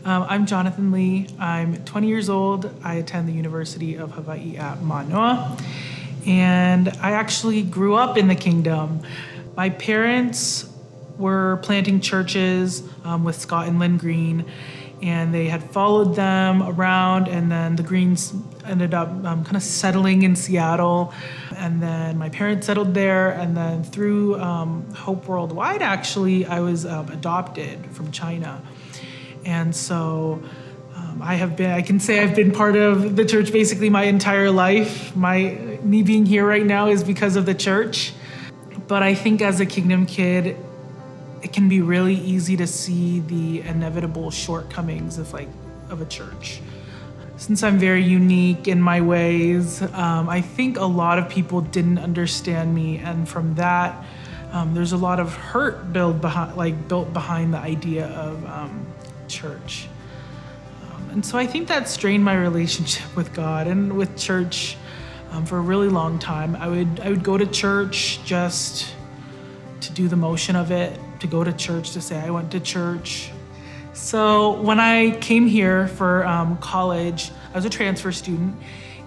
I'm Jonathan Lee. I'm 20 years old. I attend the University of Hawaii at Manoa. And I actually grew up in the kingdom. My parents were planting churches with Scott and Lynn Green, and they had followed them around, and then the Greens ended up kind of settling in Seattle. And then my parents settled there, and then through Hope Worldwide, actually, I was adopted from China. And so I can say I've been part of the church basically my entire life. Me being here right now is because of the church. But I think as a kingdom kid, it can be really easy to see the inevitable shortcomings of a church. Since I'm very unique in my ways, I think a lot of people didn't understand me, and from that, there's a lot of hurt built behind the idea of church. And so I think that strained my relationship with God and with church for a really long time. I would go to church just to do the motion of it, to go to church, to say I went to church. So when I came here for college, I was a transfer student,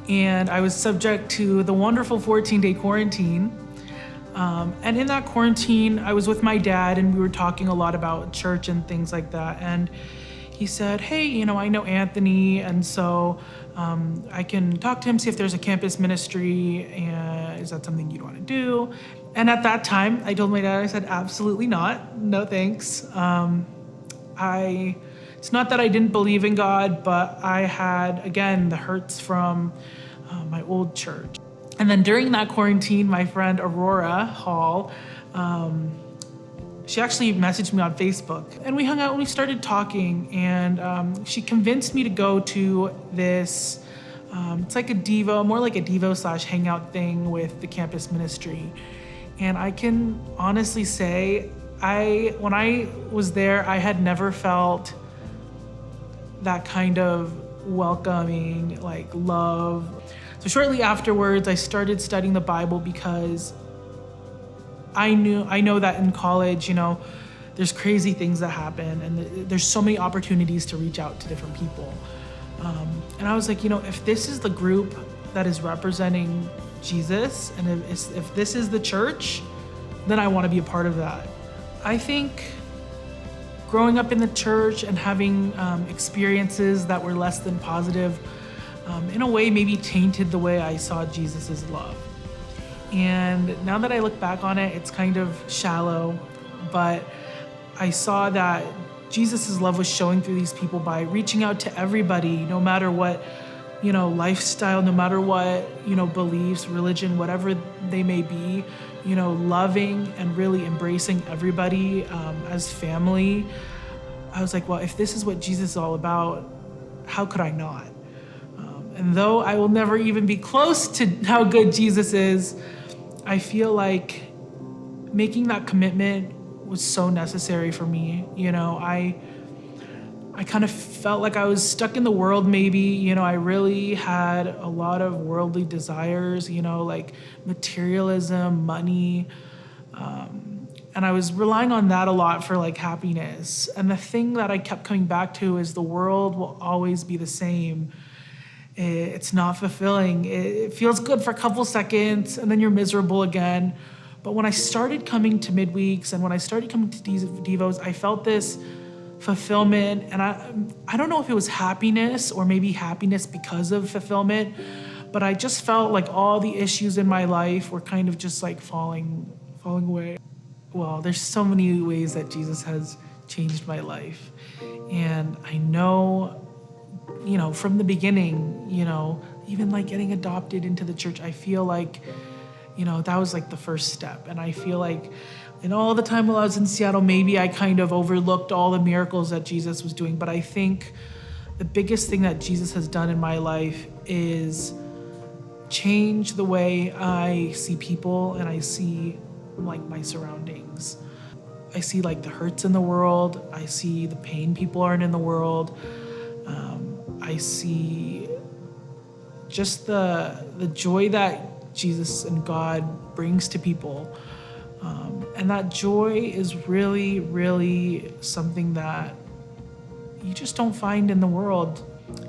and I was subject to the wonderful 14-day quarantine. And in that quarantine, I was with my dad, and we were talking a lot about church and things like that. And he said, hey, I know Anthony, and so I can talk to him, see if there's a campus ministry, and is that something you'd want to do? And at that time, I told my dad, I said, absolutely not, no thanks. It's not that I didn't believe in God, but I had, again, the hurts from my old church. And then during that quarantine, my friend Aurora Hall, she actually messaged me on Facebook, and we hung out and we started talking, and she convinced me to go to this, it's like a Devo, more like a Devo / hangout thing with the campus ministry. And I can honestly say, when I was there, I had never felt that kind of welcoming, love. So shortly afterwards, I started studying the Bible because I know that in college, there's crazy things that happen, and there's so many opportunities to reach out to different people. And I was like, if this is the group that is representing Jesus, and if this is the church, then I want to be a part of that. I think growing up in the church and having experiences that were less than positive, in a way maybe tainted the way I saw Jesus's love. And now that I look back on it, it's kind of shallow, but I saw that Jesus's love was showing through these people by reaching out to everybody, no matter what, lifestyle, no matter what, beliefs, religion, whatever they may be, loving and really embracing everybody as family. I was like, well, if this is what Jesus is all about, how could I not? And though I will never even be close to how good Jesus is, I feel like making that commitment was so necessary for me. I kind of felt like I was stuck in the world maybe. I really had a lot of worldly desires, like materialism, money. And I was relying on that a lot for happiness. And the thing that I kept coming back to is the world will always be the same. It's not fulfilling. It feels good for a couple seconds, and then you're miserable again. But when I started coming to midweeks and when I started coming to Devos, I felt this fulfillment. And I don't know if it was happiness or maybe happiness because of fulfillment, but I just felt like all the issues in my life were kind of just falling away. Well, there's so many ways that Jesus has changed my life. And I know, from the beginning, even getting adopted into the church, I feel like, that was the first step. And I feel like in all the time while I was in Seattle, maybe I kind of overlooked all the miracles that Jesus was doing. But I think the biggest thing that Jesus has done in my life is change the way I see people and I see my surroundings. I see the hurts in the world. I see the pain people are in the world. I see just the joy that Jesus and God brings to people. And that joy is really, really something that, you just don't find in the world.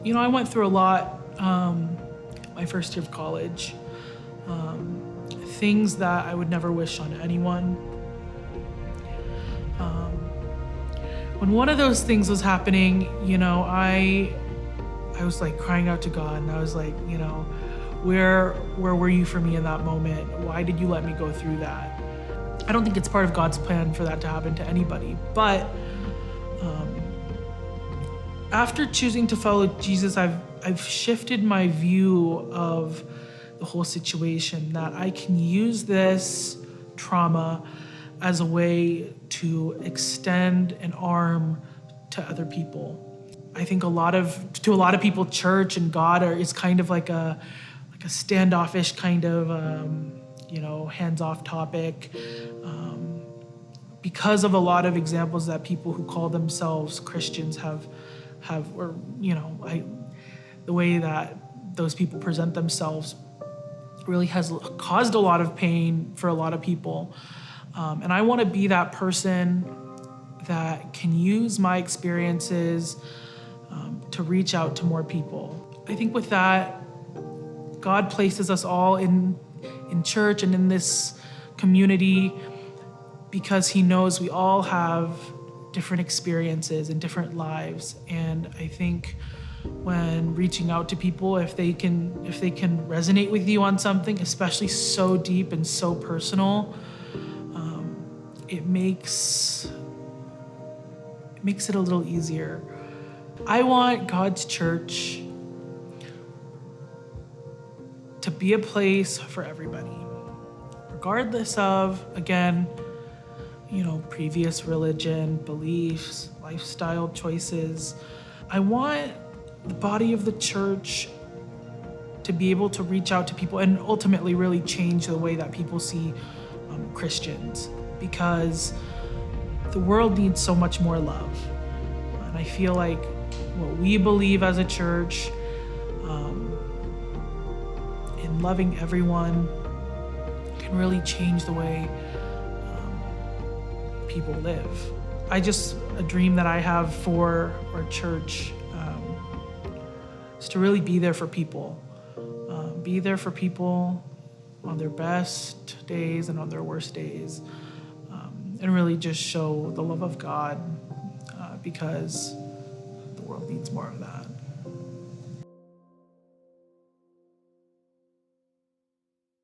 I went through a lot my first year of college. Things that I would never wish on anyone. When one of those things was happening, I was like crying out to God, and I was like, where were you for me in that moment? Why did you let me go through that? I don't think it's part of God's plan for that to happen to anybody, but after choosing to follow Jesus, I've shifted my view of the whole situation, that I can use this trauma as a way to extend an arm to other people. I think to a lot of people, church and God is kind of like a standoffish kind of hands-off topic, because of a lot of examples that people who call themselves Christians have, or the way that those people present themselves really has caused a lot of pain for a lot of people. And I want to be that person that can use my experiences to reach out to more people. I think with that, God places us all in church and in this community because he knows we all have different experiences and different lives. And I think when reaching out to people, if they can resonate with you on something, especially so deep and so personal, it makes it a little easier. I want God's church to be a place for everybody, regardless of, again, previous religion, beliefs, lifestyle choices. I want the body of the church to be able to reach out to people and ultimately really change the way that people see Christians, because the world needs so much more love. And I feel like what we believe as a church, in loving everyone, can really change the way people live. A dream that I have for our church is to really be there for people. Be there for people on their best days and on their worst days. And really just show the love of God, because the world needs more of that.